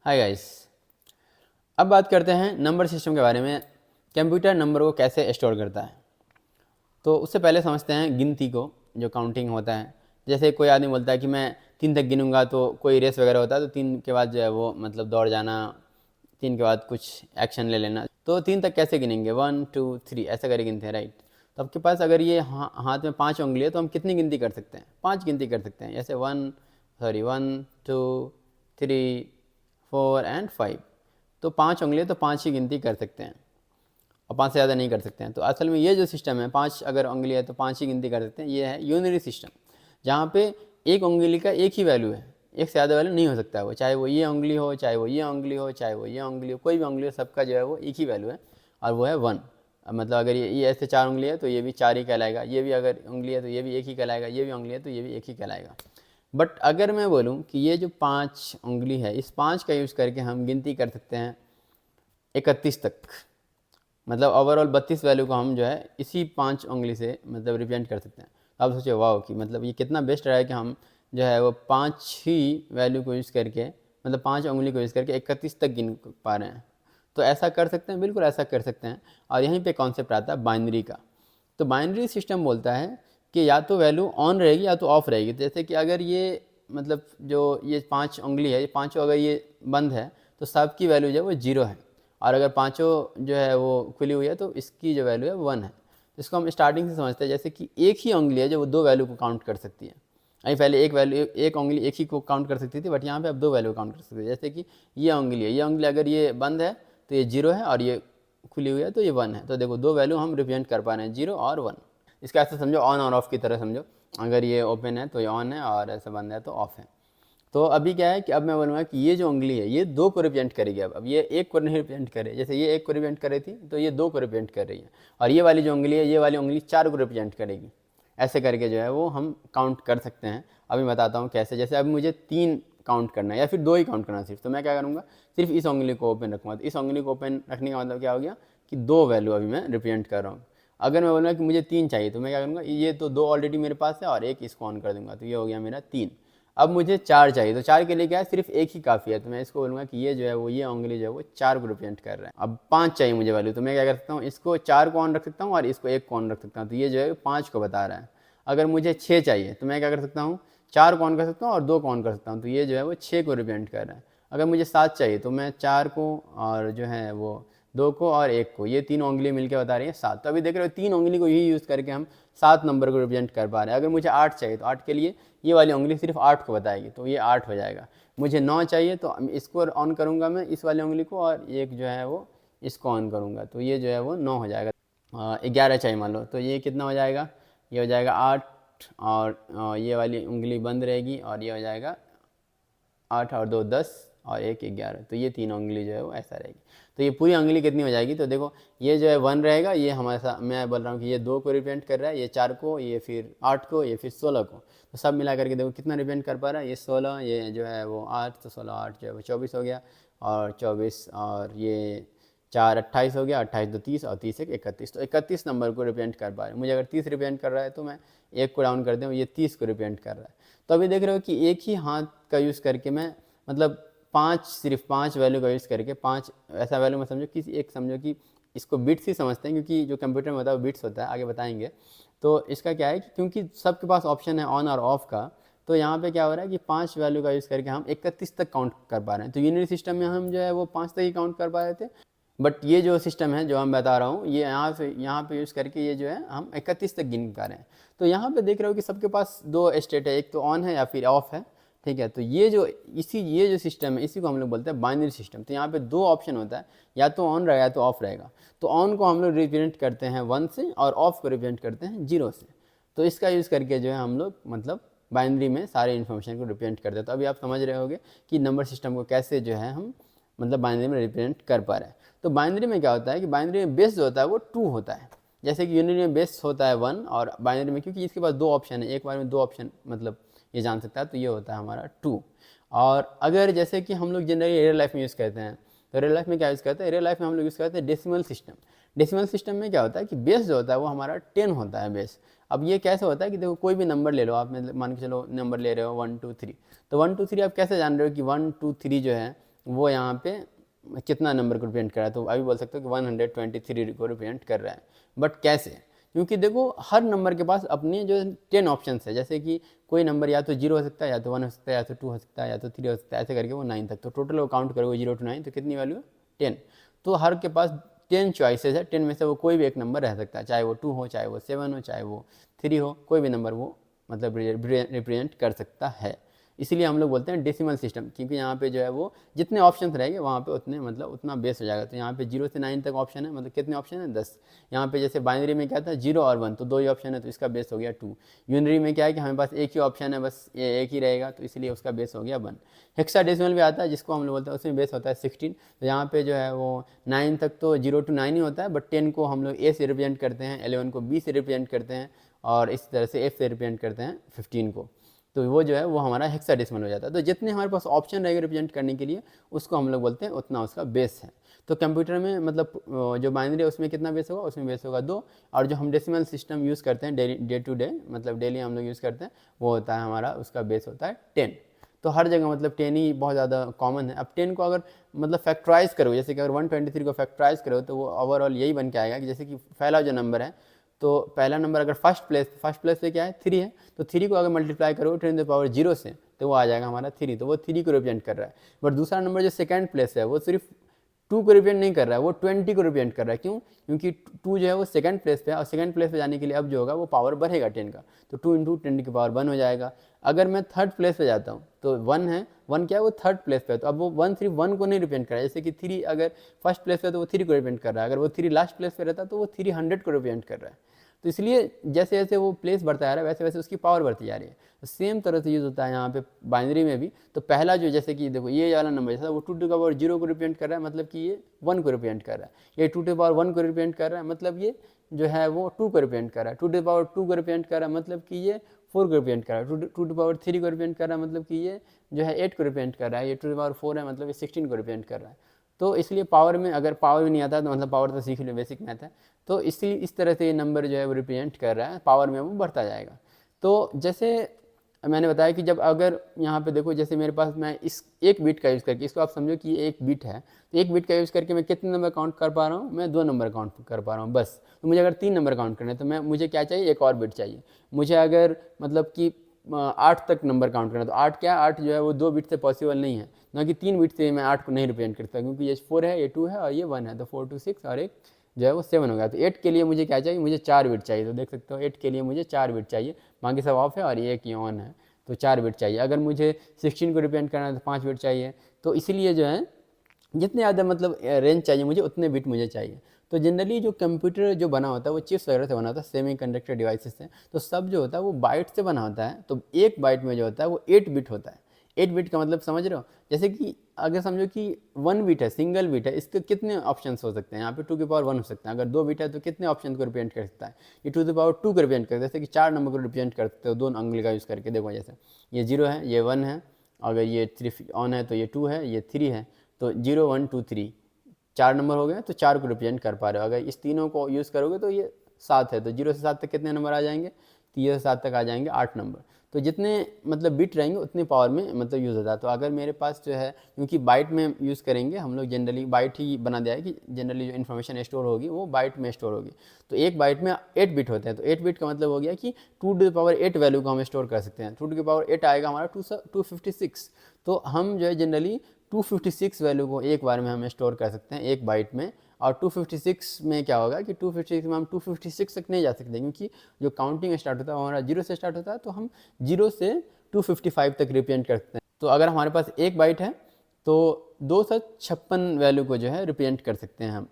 Hi guys. अब बात करते हैं नंबर सिस्टम के बारे में। कंप्यूटर नंबर को कैसे स्टोर करता है, तो उससे पहले समझते हैं गिनती को, जो काउंटिंग होता है। जैसे कोई आदमी बोलता है कि मैं 3 तक गिनूंगा, तो कोई रेस वगैरह होता है तो 3 के बाद जो है वो मतलब दौड़ जाना, 3 के बाद कुछ एक्शन ले लेना। तो 3 तक कैसे गिनेंगे? 1 2 3 ऐसा करके गिनते हैं, राइट। तो आपके पास अगर ये हाथ में 5 उंगली है तो हम कितनी गिनती कर सकते हैं? 5 गिनती कर सकते हैं। जैसे 1 2 3 4 एंड 5। तो 5 उंगली है तो 5 ही गिनती कर सकते हैं और 5 से ज़्यादा नहीं कर सकते हैं। तो असल में ये जो सिस्टम है, 5 अगर उंगली है तो 5 ही गिनती कर सकते हैं। ये है यूनरी सिस्टम, जहाँ पे एक उंगली का एक ही वैल्यू है, एक से ज़्यादा वैल्यू नहीं हो सकता है। वो चाहे वो ये उंगली हो, चाहे वो ये उंगली हो, चाहे वो ये उंगली हो, कोई भी उंगली हो, सबका जो है वो एक ही वैल्यू है और वो है 1। मतलब अगर ये ऐसे 4 उंगली है तो ये भी 4 ही कहलाएगा, ये भी अगर उंगली है तो ये भी एक ही कहलाएगा, ये भी उंगली है तो ये भी एक ही कहलाएगा। बट अगर मैं बोलूँ कि ये जो 5 उंगली है, इस 5 का यूज़ करके हम गिनती कर सकते हैं 31 तक। मतलब ओवरऑल 32 वैल्यू को हम जो है इसी 5 उंगली से मतलब रिप्रेजेंट कर सकते हैं। आप सोचिए, वाह कि मतलब ये कितना बेस्ट रहा है कि हम जो है वो 5 ही वैल्यू को यूज़ करके, मतलब 5 उंगली को यूज़ करके 31 तक गिन पा रहे हैं। तो ऐसा कर सकते हैं, बिल्कुल ऐसा कर सकते हैं। और यहीं पे कॉन्सेप्ट आता है बाइनरी का। तो बाइनरी सिस्टम बोलता है कि या तो वैल्यू ऑन रहेगी या तो ऑफ रहेगी। जैसे कि अगर ये मतलब जो ये 5 उंगली है, ये पाँचों अगर ये बंद है तो सबकी वैल्यू जो है वो 0 है, और अगर पाँचों जो है वो खुली हुई है तो इसकी जो वैल्यू है 1 है। इसको हम स्टार्टिंग से समझते हैं, जैसे कि एक ही उंगली है जो वो 2 वैल्यू को काउंट कर सकती है। अभी पहले एक उंगली एक ही को काउंट कर सकती थी, बट यहाँ पे अब 2 वैल्यू काउंट कर सकती है। जैसे कि ये उंगली है, ये उंगली अगर ये बंद है तो ये 0 है, और ये खुली हुई है तो ये 1 है। तो देखो 2 वैल्यू हम रिप्रेजेंट कर पा रहे हैं, 0 और 1। इसका ऐसा समझो, ऑन और ऑफ की तरह समझो। अगर ये ओपन है तो ये ऑन है, और ऐसा बंद है तो ऑफ है। तो अभी क्या है कि अब मैं बोलूँगा कि ये जो उंगली है ये 2 को रिप्रेजेंट करेगी। अब ये एक को नहीं रिप्रेजेंट करे, जैसे ये 1 को रिप्रेजेंट कर रही थी तो ये 2 को रिप्रेजेंट कर रही है, और ये वाली जो उंगली है, ये वाली उंगली 4 को रिप्रेजेंट करेगी। ऐसे करके जो है वो हम काउंट कर सकते हैं। अभी बताता हूँ कैसे। जैसे अब मुझे 3 काउंट करना है या फिर 2 ही काउंट करना है सिर्फ, तो मैं क्या करूँगा, सिर्फ इस उंगली को ओपन रखूँगा। तो इस उंगली को ओपन रखने का मतलब क्या हो गया कि 2 वैल्यू अभी मैं रिप्रेजेंट कर रहा हूँ। अगर मैं बोलूँगा कि मुझे 3 चाहिए तो मैं क्या करूँगा, ये तो 2 ऑलरेडी मेरे पास है और एक इसको ऑन कर दूँगा, तो ये हो गया मेरा 3। अब मुझे 4 चाहिए, तो 4 के लिए क्या है, सिर्फ एक ही काफ़ी है। तो मैं इसको बोलूँगा कि ये जो है वो ये उंगली जो है वो 4 को रिप्रेजेंट कर रहा है। अब 5 चाहिए मुझे वैल्यू, तो मैं क्या कर सकता हूँ, इसको 4 को ऑन रख सकता हूँ और इसको 1 को ऑन रख सकता हूँ, तो ये जो है 5 को बता रहा है। अगर मुझे 6 चाहिए तो मैं क्या कर सकता हूँ, 4 को ऑन कर सकता हूँ और 2 को ऑन कर सकता हूँ, तो ये जो है वो 6 को रिप्रेजेंट कर रहा है। अगर मुझे 7 चाहिए तो मैं 4 को और जो है वो 2 को और 1 को, ये 3 उंगली मिलकर बता रही है 7। तो अभी देख रहे हो 3 उंगली को ही यूज़ करके हम 7 नंबर को रिप्रेजेंट कर पा रहे हैं। अगर मुझे 8 चाहिए तो 8 के लिए ये वाली उंगली सिर्फ 8 को बताएगी, तो ये 8 हो जाएगा। मुझे 9 चाहिए तो इसको ऑन करूँगा मैं, इस वाली उंगली को, और एक जो है वो इसको ऑन करूँगा, तो ये जो है वो 9 हो जाएगा। 11 चाहिए मान लो, तो ये कितना हो जाएगा, ये हो जाएगा 8, और ये वाली उंगली बंद रहेगी, और ये हो जाएगा 8 और 2 10 और 1 11। तो ये 3 उंगली जो है वो ऐसा रहेगी। तो ये पूरी उंगली कितनी हो जाएगी, तो देखो ये जो है 1 रहेगा, ये हमारा, मैं बोल रहा हूँ कि ये 2 को रिप्रेजेंट कर रहा है, ये 4 को, ये फिर 8 को, ये फिर 16 को। तो सब मिला करके देखो कितना रिप्रेजेंट कर पा रहा है, ये 16, ये जो है वो 8, तो 16 8 जो है वो 24 हो गया, और 24 और ये 4 28 हो गया, 28 2 30 और 30 1 31। तो 31 नंबर को रिप्रेजेंट कर पा रहे हैं। मुझे अगर 30 रिप्रेजेंट कर रहा है तो मैं 1 को डाउन कर दूँ, ये 30 को रिप्रेजेंट कर रहा है। तो अभी देख रहे हो कि एक ही हाथ का यूज़ करके मैं मतलब 5, सिर्फ 5 वैल्यू का यूज़ करके 5 ऐसा वैल्यू मत समझो कि एक, समझो कि इसको बिट्स ही समझते हैं, क्योंकि जो कंप्यूटर में होता है वो बिट्स होता है, आगे बताएंगे। तो इसका क्या है कि क्योंकि सबके पास ऑप्शन है ऑन और ऑफ का, तो यहाँ पे क्या हो रहा है कि 5 वैल्यू का यूज़ करके हम 31 तक काउंट कर पा रहे हैं। तो यूनिरी सिस्टम में हम जो है वो 5 तक ही काउंट कर पा रहे थे, बट ये जो सिस्टम है जो हम बता रहा हूँ, ये यहाँ पे यूज़ करके ये जो है हम 31 तक गिन पा रहे हैं। तो यहाँ पे देख रहे हो कि सबके पास 2 स्टेट है, एक तो ऑन है या फिर ऑफ है, ठीक है। तो ये जो सिस्टम है इसी को हम लोग बोलते हैं बाइनरी सिस्टम। तो यहाँ पे 2 ऑप्शन होता है, या तो ऑन रहेगा या तो ऑफ रहेगा। तो ऑन को हम लोग रिप्रेजेंट करते हैं 1 से, और ऑफ को रिप्रेजेंट करते हैं 0 से। तो इसका यूज़ करके जो है हम लोग मतलब बाइनरी में सारे इन्फॉर्मेशन को रिप्रेजेंट करते हैं। तो अभी आप समझ रहे होंगे कि नंबर सिस्टम को कैसे जो है हम मतलब बाइनरी में रिप्रेजेंट कर पा रहे हैं। तो बाइनरी में क्या होता है कि बाइनरी में बेस जो होता है वो 2 होता है। जैसे कि यूनिटी में बेस होता है 1, और बाइनरी में क्योंकि इसके पास 2 ऑप्शन है, एक बार में 2 ऑप्शन मतलब ये जान सकता है, तो ये होता है हमारा 2। और अगर जैसे कि हम लोग जनरली रियल लाइफ में यूज़ करते हैं, तो रियल लाइफ में क्या यूज़ करते हैं, रियल लाइफ में हम लोग यूज़ करते हैं डेसिमल सिस्टम। डेसिमल सिस्टम में क्या होता है कि बेस जो होता है वो हमारा 10 होता है बेस। अब ये कैसे होता है कि देखो कोई भी नंबर ले लो आप, मान के चलो नंबर ले रहे हो 1 2 3, तो 1 2 3 आप कैसे जान रहे हो कि 1 2 3 जो है वो यहाँ पे कितना नंबर को रिप्रेजेंट कर रहा है, तो अभी बोल सकते हो कि 123 को रिप्रेजेंट कर रहा है। बट कैसे? क्योंकि देखो हर नंबर के पास अपने जो 10 ऑप्शन है, जैसे कि कोई नंबर या तो 0 हो सकता है, या तो 1 हो सकता है, या तो 2 हो सकता है, या तो 3 हो सकता है, ऐसे करके वो 9 तक। तो टोटल वो काउंट करोगे 0 to 9 तो कितनी वैल्यू है? 10। तो हर के पास 10 चॉइसेस है, 10 में से वो कोई भी एक नंबर रह सकता है, चाहे वो 2 हो, चाहे वो 7 हो, चाहे वो 3 हो, कोई भी नंबर वो मतलब रिप्रेजेंट कर सकता है। इसीलिए हम लोग बोलते हैं डेसिमल सिस्टम, क्योंकि यहाँ पे जो है वो जितने ऑप्शन रहेंगे वहाँ पे उतने मतलब उतना बेस हो जाएगा। तो यहाँ पे 0 से 9 तक ऑप्शन है, मतलब कितने ऑप्शन है? 10। यहाँ पे जैसे बाइनरी में क्या था, 0 और 1, तो 2 ही ऑप्शन है, तो इसका बेस हो गया 2। यूनरी में क्या है कि हमारे पास एक ही ऑप्शन है, बस ये एक ही रहेगा, तो इसलिए उसका बेस हो गया 1। हेक्साडेसिमल भी आता है जिसको हम लोग बोलते हैं, उसमें बेस होता है 16। तो यहाँ पे जो है वो 9 तक तो 0 to 9 ही होता है, बट 10 को हम लोग ए से रिप्रेजेंट करते हैं, 11 को बी से रिप्रेजेंट करते हैं, और इस तरह से एफ से रिप्रेजेंट करते हैं 15 को। तो वो जो है वो हमारा हेक्साडेसिमल हो जाता है। तो जितने हमारे पास ऑप्शन रहेंगे रिप्रेजेंट करने के लिए, उसको हम लोग बोलते हैं उतना उसका बेस है। तो कंप्यूटर में मतलब जो बाइनरी है उसमें कितना बेस होगा? उसमें बेस होगा 2। और जो हम डेसिमल सिस्टम यूज़ करते हैं डे टू डे, मतलब डेली हम लोग यूज़ करते हैं, वो होता है हमारा, उसका बेस होता है 10। तो हर जगह मतलब 10 ही बहुत ज़्यादा कॉमन है। अब 10 को अगर मतलब फैक्टराइज करो, जैसे कि अगर 123 को फैक्टराइज करो, तो वो ओवरऑल यही बन के आएगा कि जैसे कि पहला जो नंबर है, तो पहला नंबर अगर फर्स्ट प्लेस पे क्या है? 3 है, तो 3 को अगर मल्टीप्लाई करो 10⁻0 से, तो वो आ जाएगा हमारा 3। तो वो 3 को रिप्रेजेंट कर रहा है। बट दूसरा नंबर जो सेकंड प्लेस है, वो सिर्फ 2 को रिप्रेजेंट नहीं कर रहा है, वो 20 को रिप्रेजेंट कर रहा है। क्यों? क्योंकि 2 जो है वो सेकंड प्लेस पे है, और सेकंड प्लेस पे जाने के लिए अब जो होगा वो पावर बढ़ेगा 10 का, तो 2 इंटू 10 की पावर 1 हो जाएगा। अगर मैं थर्ड प्लेस पे जाता हूँ, तो 1 है, 1 क्या है? वो थर्ड प्लेस पे है, तो अब वो 1 सिर्फ 1 को नहीं रिप्रेजेंट कर रहा है। जैसे कि 3 अगर फर्स्ट प्लेस पे है तो वो 3 को रिप्रेजेंट कर रहा है, अगर वो 3 लास्ट प्लेस पे रहता तो वो 300 को रिप्रेजेंट कर रहा है। तो इसलिए जैसे जैसे वो प्लेस बढ़ता जा रहा है, वैसे वैसे उसकी पावर बढ़ती जा रही है। तो सेम तरह से यूज़ होता है यहाँ पे बाइनरी में भी। तो पहला जो, जैसे कि देखो ये वाला नंबर जैसा वो 2⁻0 को रिप्रेजेंट कर रहा है, मतलब कि ये 1 को रिप्रेजेंट कर रहा है। ये 2⁻1 को रिप्रेजेंट कर रहा है, मतलब ये जो है वो 2 को रिप्रेजेंट कर रहा है। 2⁻2 को रिप्रेजेंट कर रहा है, मतलब कि ये 4 को रिप्रेजेंट कर रहा है। 2⁻3 को रिप्रेजेंट कर रहा है, मतलब कि ये जो है 8 को रिप्रेजेंट कर रहा है। ये 2⁻4 है, मतलब ये 16 को रिप्रेजेंट कर रहा है। तो इसलिए पावर में, अगर पावर भी नहीं आता तो मतलब पावर तो सीख लो, बेसिक मैथ है। तो इसलिए इस तरह से ये नंबर जो है वो रिप्रेजेंट कर रहा है, पावर में वो बढ़ता जाएगा। तो जैसे मैंने बताया कि जब अगर यहाँ पे देखो, जैसे मेरे पास मैं इस एक बिट का यूज़ करके, इसको आप समझो कि ये एक बिट है, तो एक बिट का यूज़ करके मैं कितने नंबर काउंट कर पा रहा हूँ? मैं 2 नंबर काउंट कर पा रहा हूँ बस। तो मुझे अगर 3 नंबर काउंट करना है, तो मुझे क्या चाहिए? एक और बिट चाहिए। मुझे अगर मतलब कि 8 तक नंबर काउंट करना है, तो 8 क्या? 8 जो है वो 2 बिट से पॉसिबल नहीं है, ना कि 3 बिट से मैं 8 को नहीं रिप्रेजेंट करता, क्योंकि ये 4 है, ये 2 है, और ये 1 है, तो 4 2 6 और एक जो है वो 7 हो गया। तो 8 के लिए मुझे क्या चाहिए? मुझे 4 बिट चाहिए। तो देख सकते हो 8 के लिए मुझे 4 बिट चाहिए, बाकी सब ऑफ है और ये एक ही ऑन है, तो 4 बिट चाहिए। अगर मुझे 16 को रिप्रेजेंट करना है तो 5 बिट चाहिए। तो इसीलिए जो है जितने ज़्यादा मतलब रेंज चाहिए मुझे, उतने बिट मुझे चाहिए। तो जनरली जो कंप्यूटर जो बना होता है वो चिप्स वगैरह से बना होता है, सेमी कंडक्टर डिवाइसेस से। तो सब जो होता है वो बाइट से बना होता है। तो एक बाइट में जो होता है वो 8 बिट होता है। 8 बिट का मतलब समझ रहे हो? जैसे कि अगर समझो कि 1 बिट है, सिंगल बिट है, इसके कितने ऑप्शंस हो सकते हैं? यहाँ पे 2⁻1 हो सकता है। अगर 2 बिट है तो कितने ऑप्शन को रिप्रेजेंट कर सकता है? ये 2⁻2 को रिप्रेजेंट करता है, जैसे कि 4 नंबर को रिप्रेजेंट कर सकते हो 2 अंगुली का यूज़ करके। देखो जैसे ये 0 है, ये 1 है, अगर ये 3 ऑन है तो ये 2 है, ये 3 है, तो 0 1 2 3 4 नंबर हो गए, तो 4 को रिप्रेजेंट कर पा रहे हो। अगर इस तीनों को यूज़ करोगे तो ये 7 है, तो 0 से 7 तक कितने नंबर आ जाएंगे? 3 से 7 तक आ जाएंगे 8 नंबर। तो जितने मतलब बिट रहेंगे उतने पावर में मतलब यूज़ होता है। तो अगर मेरे पास जो है, क्योंकि बाइट में यूज़ करेंगे हम लोग, जनरली बाइट ही बना दिया है कि जनरली जो इन्फॉर्मेशन स्टोर होगी वो बाइट में स्टोर होगी। तो एक बाइट में 8 बिट होते हैं। तो 8 बिट का मतलब हो गया कि 2⁸ वैल्यू को हम स्टोर कर सकते हैं। 2⁸ आएगा हमारा 256। तो हम जो है जनरली 256 वैल्यू को एक बार में हम स्टोर कर सकते हैं एक बाइट में। और 256 में क्या होगा कि 256 में हम 256 तक नहीं जा सकते, क्योंकि जो काउंटिंग स्टार्ट होता है वो हमारा 0 से स्टार्ट होता है। तो हम 0 से 255 तक रिप्रेजेंट कर सकते हैं। तो अगर हमारे पास एक बाइट है तो 256 वैल्यू को जो है रिप्रेजेंट कर सकते हैं हम।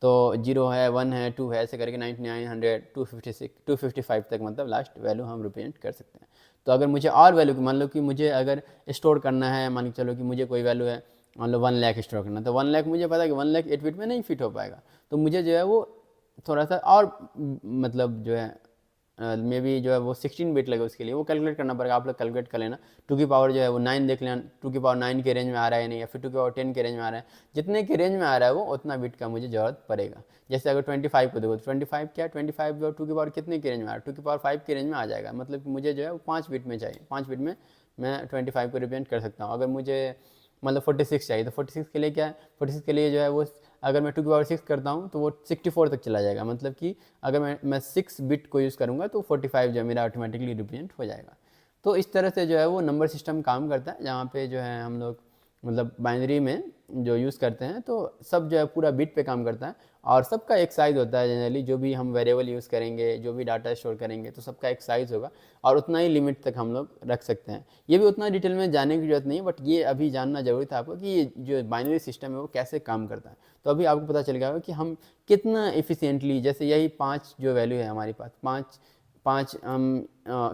तो 0 है, 1 है, 2 है, ऐसे करके 99 100 256 255 तक मतलब लास्ट वैल्यू हम रिप्रेजेंट कर सकते हैं। तो अगर मुझे और वैल्यू की, मान लो कि मुझे अगर स्टोर करना है, मान के चलो कि मुझे कोई वैल्यू है, मान लो 1 लाख स्टोर करना, तो 1 लाख मुझे पता है कि 1 लाख 8 बिट में नहीं फिट हो पाएगा। तो मुझे जो है वो थोड़ा सा और मतलब जो है मे बी जो है वो 16 बिट लगे, उसके लिए वो कैलकुलेट करना पड़ेगा। आप लोग कैलकुलेट कर लेना। 2 की पावर जो है वो 9 देख लेना, 2 की पावर 9 के रेंज में आ रहा है नहीं, या फिर 2 की पावर 10 के रेंज में आ रहा है। जितने के रेंज में आ रहा है वो उतना बिट का मुझे ज़रूरत पड़ेगा। जैसे अगर 25 को देखो तो 25 क्या, 25 जो 2 की पावर कितने के रेंज में आ रहा है? 2 की पावर 5 के रेंज में आ जाएगा। मतलब कि मुझे जो है वो 5 बिट में चाहिए, 5 बिट में मैं 25 को रिप्रेजेंट कर सकता हूँ। अगर मुझे मतलब 46 चाहिए, तो 46 के लिए क्या है, 46 के लिए जो है वो अगर मैं 2 की पावर 6 करता हूँ तो वो 64 तक चला जाएगा, मतलब कि अगर मैं 6 बिट को यूज़ करूँगा तो 45 जो है मेरा ऑटोमेटिकली रिप्रेजेंट हो जाएगा। तो इस तरह से जो है वो नंबर सिस्टम काम करता है, जहाँ पे जो है हम लोग मतलब बाइनरी में जो यूज़ करते हैं तो सब जो है पूरा बिट पे काम करता है, और सबका एक साइज़ होता है जनरली, जो भी हम वेरिएबल यूज़ करेंगे, जो भी डाटा स्टोर करेंगे तो सबका एक साइज़ होगा, और उतना ही लिमिट तक हम लोग रख सकते हैं। ये भी उतना डिटेल में जानने की ज़रूरत नहीं है, बट ये अभी जानना ज़रूरी था आपको कि ये जो बाइनरी सिस्टम है वो कैसे काम करता है। तो अभी आपको पता चल गया होगा कि हम कितना एफिशिएंटली, जैसे यही 5 जो वैल्यू है हमारे पास, 5 5 हम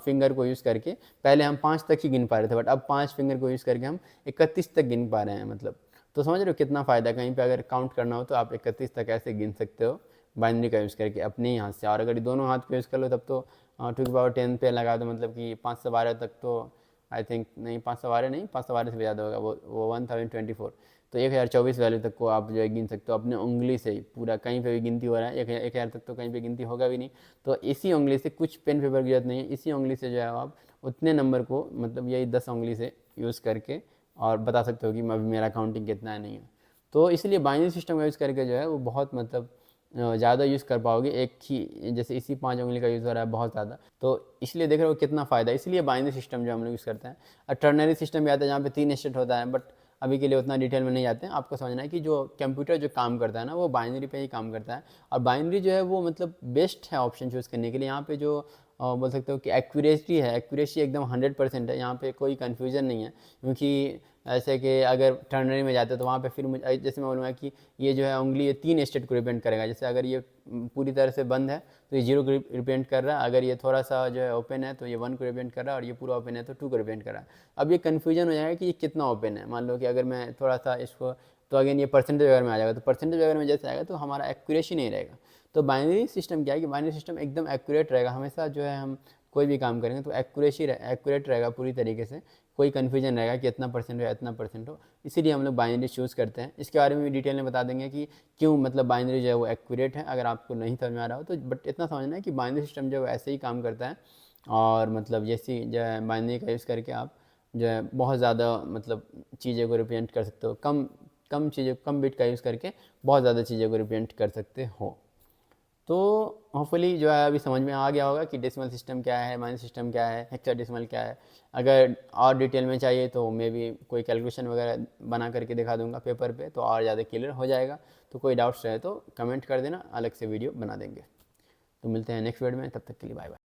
फिंगर को यूज़ करके, पहले हम 5 तक ही गिन पा रहे थे, बट अब 5 फिंगर को यूज़ करके हम 31 तक गिन पा रहे हैं मतलब। तो समझ रहे हो कितना फ़ायदा, कहीं पे अगर काउंट करना हो तो आप 31 तक ऐसे गिन सकते हो बाइनरी का यूज़ करके अपने ही हाथ से। और अगर दोनों हाथ पे यूज़ कर लो तब तो 2 की पावर 10 पे लगा दो, मतलब कि 512 तक तो आई थिंक नहीं, 512 नहीं, 512 से भी ज़्यादा होगा, वो 1024, तो 1024 वैल्यू तक को आप जो है गिन सकते हो अपने उंगली से ही। पूरा कहीं पे भी गिनती हो रहा है, 1000 तक तो कहीं पे गिनती होगा भी नहीं, तो इसी उंगली से, कुछ पेन पेपर की जरूरत नहीं है, इसी उंगली से जो है आप उतने नंबर को, मतलब यही 10 उंगली से यूज़ करके और बता सकते हो कि अभी मेरा काउंटिंग कितना है नहीं है। तो इसलिए बाइनरी सिस्टम का यूज़ करके जो है वो बहुत मतलब ज़्यादा यूज़ कर पाओगे एक ही, जैसे इसी 5 उंगली का यूज़ हो रहा है बहुत ज़्यादा, तो इसलिए देख रहे हो कितना फ़ायदा है। इसलिए बाइनरी सिस्टम जो हम लोग यूज़ करते हैं। और टर्नरी सिस्टम भी आता है जहाँ पे 3 स्टेट होता है, बट अभी के लिए उतना डिटेल में नहीं जाते हैं। आपको समझना है कि जो कंप्यूटर जो काम करता है ना वो बाइनरी पे ही काम करता है, और बाइनरी जो है वो मतलब बेस्ट है ऑप्शन चूज़ करने के लिए। यहाँ पे जो बोल सकते हो कि एक्यूरेसी है, एक्यूरेसी एकदम 100% है, यहाँ पे कोई कन्फ्यूज़न नहीं है। क्योंकि ऐसे कि अगर टर्नरी में जाते हो तो वहाँ पे फिर मुझे, जैसे मैं बोलूँगा कि ये जो है उंगली ये 3 स्टेट को रिप्रेजेंट करेगा। जैसे अगर ये पूरी तरह से बंद है तो ये 0 को रिप्रेजेंट कर रहा है, अगर ये थोड़ा सा जो है ओपन है तो ये 1 को रिप्रेजेंट कर रहा है, और ये पूरा ओपन है तो 2 को रिप्रेजेंट कर रहा है। अब ये कन्फ्यूजन हो जाएगा कि ये कितना ओपन है। मान लो कि अगर मैं थोड़ा सा इसको, तो अगेन ये परसेंटेज वगैरह में आ जाएगा, तो परसेंटेज वगैरह में जैसे आएगा तो हमारा एक्यूरेसी नहीं रहेगा। तो बाइनरी सिस्टम क्या है कि बाइनरी सिस्टम एकदम एक्यूरेट रहेगा हमेशा, जो है हम कोई भी काम करेंगे तो एक्यूरेट रहेगा पूरी तरीके से, कोई कन्फ्यूजन रहेगा कि इतना परसेंट हो या इतना परसेंट हो। इसीलिए हम लोग बाइनरी चूज़ करते हैं। इसके बारे में भी डिटेल में बता देंगे कि क्यों मतलब बाइनरी जो है वो एक्यूरेट है, अगर आपको नहीं समझ में आ रहा हो तो। बट इतना समझना है कि बाइनरी सिस्टम जो है ऐसे ही काम करता है, और मतलब जैसी जो है बाइनरी का यूज़ करके आप जो है बहुत ज़्यादा मतलब चीज़ें को रिप्रेजेंट कर सकते हो, कम कम चीज़ें, कम बिट का यूज़ करके बहुत ज़्यादा चीज़ें को रिप्रेजेंट कर सकते हो। तो होपफुली जो है अभी समझ में आ गया होगा कि डेसिमल सिस्टम क्या है, माइनस सिस्टम क्या है, हेक्साडेसिमल क्या है। अगर और डिटेल में चाहिए तो मे भी कोई कैलकुलेशन वगैरह बना करके दिखा दूंगा पेपर पे, तो और ज़्यादा क्लियर हो जाएगा। तो कोई डाउट्स रहे तो कमेंट कर देना, अलग से वीडियो बना देंगे। तो मिलते हैं नेक्स्ट वीडियो में, तब तक के लिए बाय बाय।